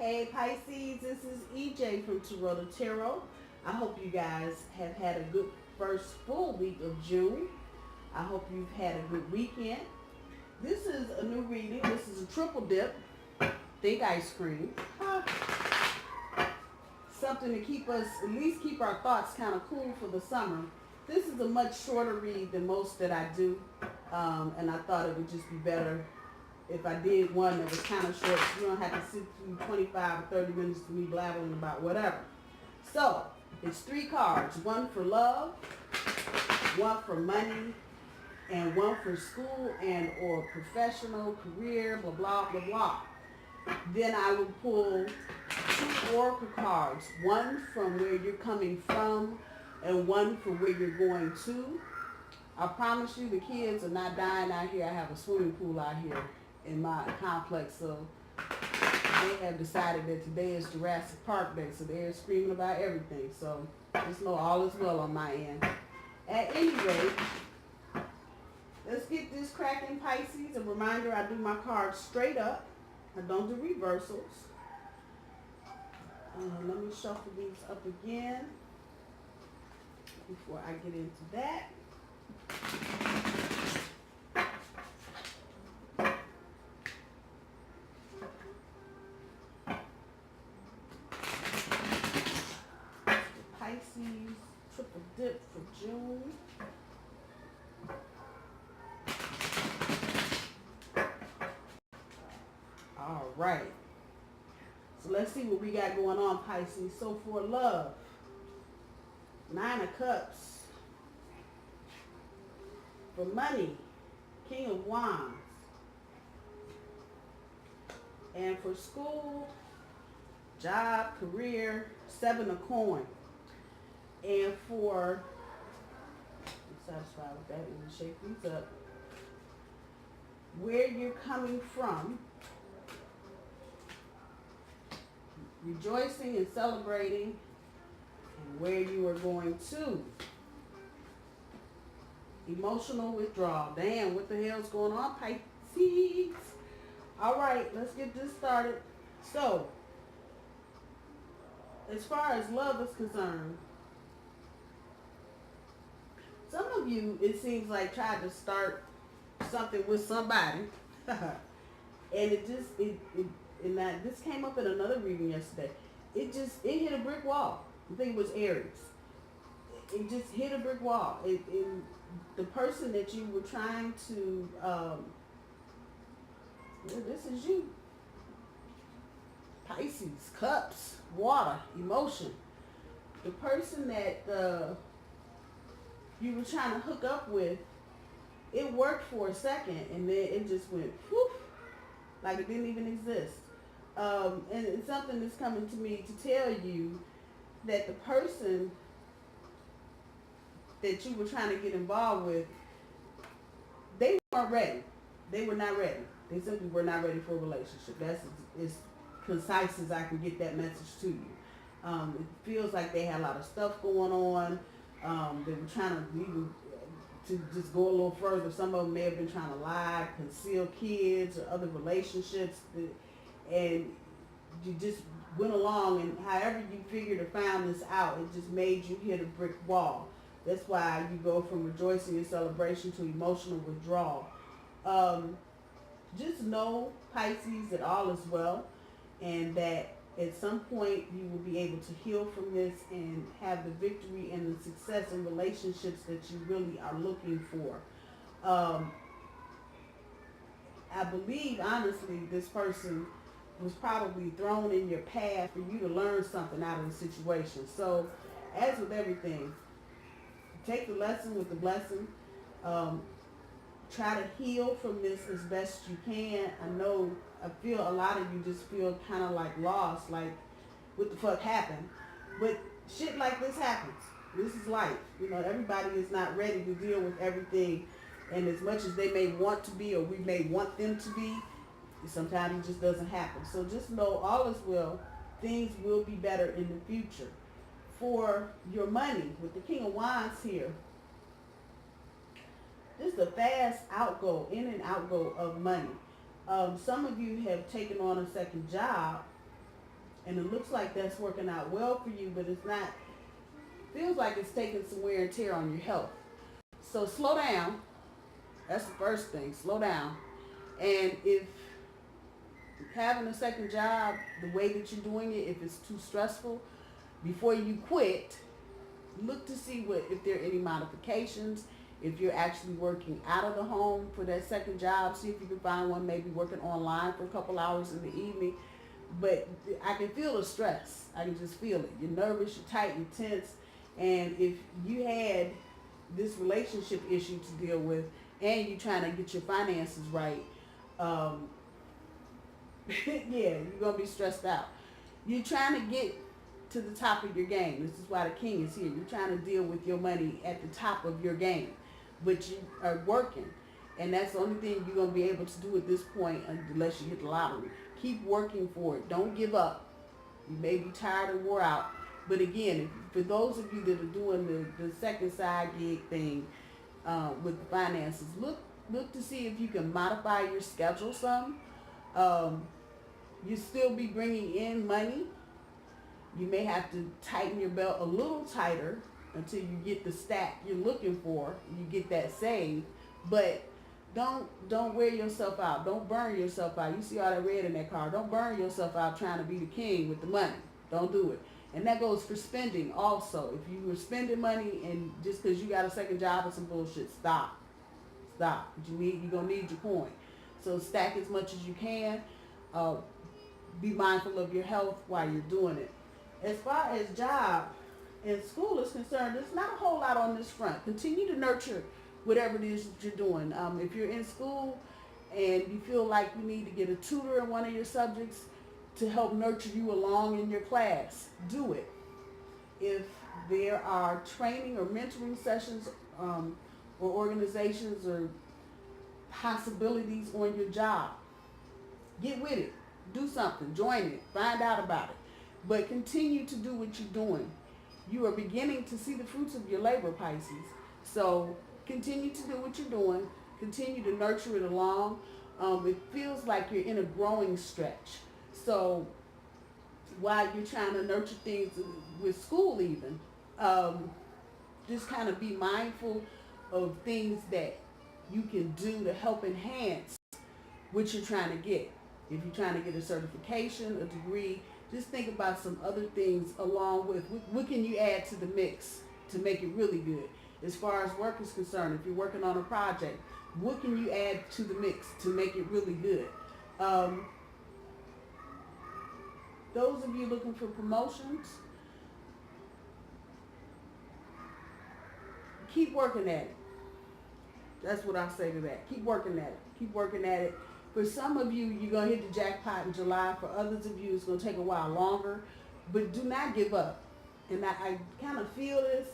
Hey Pisces, this is EJ from Taurota Tarot. I hope you guys have had a good first full week of June. I hope you've had a good weekend. This is a new reading. This is a triple dip. Think ice cream. Something to keep us, at least keep our thoughts kind of cool for the summer. This is a much shorter read than most that I do. And I thought it would just be better if I did one that was kind of short. So you don't have to sit through 25 or 30 minutes to me blabbering about whatever. So, it's 3 cards. One for love, one for money, and one for school and or professional, career, blah, blah, blah, blah. Then I will pull 2 oracle cards. One from where you're coming from and one for where you're going to. I promise you the kids are not dying out here. I have a swimming pool out here in my complex, so they have decided that today is Jurassic Park Day, so they're screaming about everything. So just know all is well on my end. At any rate, let's get this cracking, Pisces. A reminder, I do my cards straight up. I don't do reversals. Let me shuffle these up again before I get into that. Pisces Triple Dip for June. All right. So let's see what we got going on, Pisces. So for love, 9 of Cups. For money, King of Wands. And for school, job, career, 7 of Coins. And for, I'm satisfied with that, we're going to shake these up. Where you're coming from, rejoicing and celebrating, and where you are going to. Emotional withdrawal. Damn, what the hell's going on, Pisces? All right, let's get this started. So, as far as love is concerned, some of you, it seems like, tried to start something with somebody, and this came up in another reading yesterday. It hit a brick wall. I think it was Aries. It just hit a brick wall. The person that you were trying to, this is you. Pisces, cups, water, emotion. The person that you were trying to hook up with, it worked for a second and then it just went whoof, like it didn't even exist. And something is coming to me to tell you that the person that you were trying to get involved with, they weren't ready. They were not ready. They simply were not ready for a relationship. That's as concise as I can get that message to you. It feels like they had a lot of stuff going on. They were trying to even to just go a little further. Some of them may have been trying to lie, conceal kids or other relationships, and you just went along, and however you figured or found this out, it just made you hit a brick wall. That's why you go from rejoicing and celebration to emotional withdrawal. Just know, Pisces, that all is well, and that at some point you will be able to heal from this and have the victory and the success in relationships that you really are looking for. I believe, honestly, this person was probably thrown in your path for you to learn something out of the situation. So, as with everything, take the lesson with the blessing. Try to heal from this as best you can. I feel a lot of you just feel kind of like lost, like what the fuck happened. But shit like this happens. This is life. You know, everybody is not ready to deal with everything. And as much as they may want to be, or we may want them to be, sometimes it just doesn't happen. So just know all is well. Things will be better in the future. For your money, with the King of Wands here, this is a fast outgo, in and outgo of money. Some of you have taken on a second job And it looks like that's working out well for you, but it's not, feels like it's taking some wear and tear on your health. So slow down. That's the first thing. Slow down. And if having a second job, the way that you're doing it, if it's too stressful, before you quit, look to see if there are any modifications. If you're actually working out of the home for that second job, see if you can find one, maybe working online for a couple hours in the evening. But I can feel the stress. I can just feel it. You're nervous, you're tight, you're tense. And if you had this relationship issue to deal with and you're trying to get your finances right, yeah, you're going to be stressed out. You're trying to get to the top of your game. This is why the king is here. You're trying to deal with your money at the top of your game, but you are working. And that's the only thing you're going to be able to do at this point unless you hit the lottery. Keep working for it. Don't give up. You may be tired or wore out. But again, for those of you that are doing the second side gig thing with the finances, look to see if you can modify your schedule some. You still be bringing in money. You may have to tighten your belt a little tighter until you get the stack you're looking for. You get that saved. But don't wear yourself out. Don't burn yourself out. You see all that red in that car. Don't burn yourself out trying to be the king with the money. Don't do it. And that goes for spending also. If you were spending money and just because you got a second job or some bullshit, stop. Stop. You're going to need your coin. So stack as much as you can. Be mindful of your health while you're doing it. As far as job and school is concerned, there's not a whole lot on this front. Continue to nurture whatever it is that you're doing. If you're in school and you feel like you need to get a tutor in one of your subjects to help nurture you along in your class, do it. If there are training or mentoring sessions or organizations or possibilities on your job, get with it. Do something. Join it. Find out about it. But continue to do what you're doing. You are beginning to see the fruits of your labor, Pisces. So continue to do what you're doing. Continue to nurture it along. It feels like you're in a growing stretch. So while you're trying to nurture things with school even, just kind of be mindful of things that you can do to help enhance what you're trying to get. If you're trying to get a certification, a degree, just think about some other things along with what can you add to the mix to make it really good. As far as work is concerned, if you're working on a project, what can you add to the mix to make it really good? Those of you looking for promotions, keep working at it. That's what I'll say to that. Keep working at it. Keep working at it. For some of you, you're going to hit the jackpot in July. For others of you, it's going to take a while longer. But do not give up. And I kind of feel this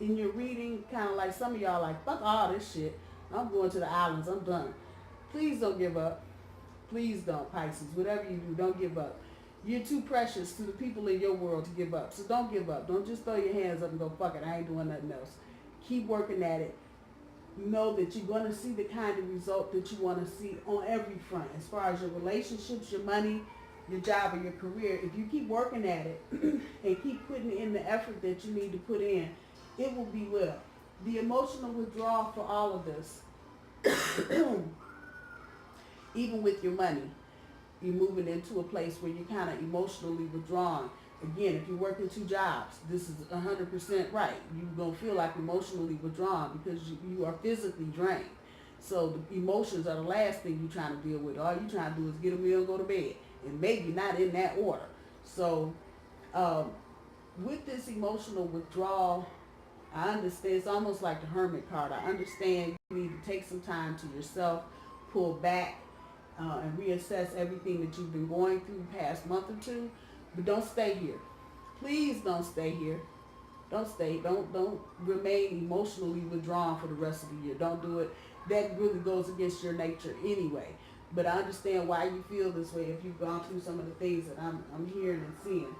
in your reading, kind of like some of y'all like, fuck all this shit. I'm going to the islands. I'm done. Please don't give up. Please don't, Pisces. Whatever you do, don't give up. You're too precious to the people in your world to give up. So don't give up. Don't just throw your hands up and go, fuck it, I ain't doing nothing else. Keep working at it. Know that you're going to see the kind of result that you want to see on every front. As far as your relationships, your money, your job, or your career, if you keep working at it and keep putting in the effort that you need to put in, it will be well. The emotional withdrawal for all of this, even with your money, you're moving into a place where you're kind of emotionally withdrawn. Again, if you're working two jobs, this is 100% right. You're going to feel like emotionally withdrawn because you are physically drained. So the emotions are the last thing you're trying to deal with. All you're trying to do is get a meal and go to bed. And maybe not in that order. So with this emotional withdrawal, I understand it's almost like the Hermit card. I understand you need to take some time to yourself, pull back, and reassess everything that you've been going through the past month or two. But don't stay here. Please don't stay here. Don't stay. Don't remain emotionally withdrawn for the rest of the year. Don't do it. That really goes against your nature anyway. But I understand why you feel this way if you've gone through some of the things that I'm hearing and seeing.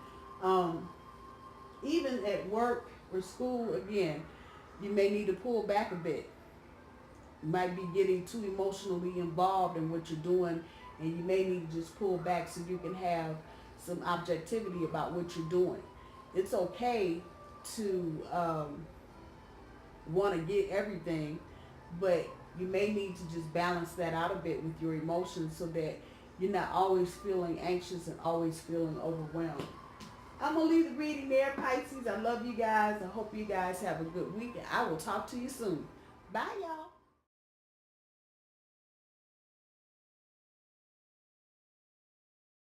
Even at work or school, again, you may need to pull back a bit. You might be getting too emotionally involved in what you're doing, and you may need to just pull back so you can have some objectivity about what you're doing. It's okay to want to get everything, but you may need to just balance that out a bit with your emotions so that you're not always feeling anxious and always feeling overwhelmed. I'm going to leave the reading there, Pisces. I love you guys. I hope you guys have a good week, and I will talk to you soon. Bye, y'all.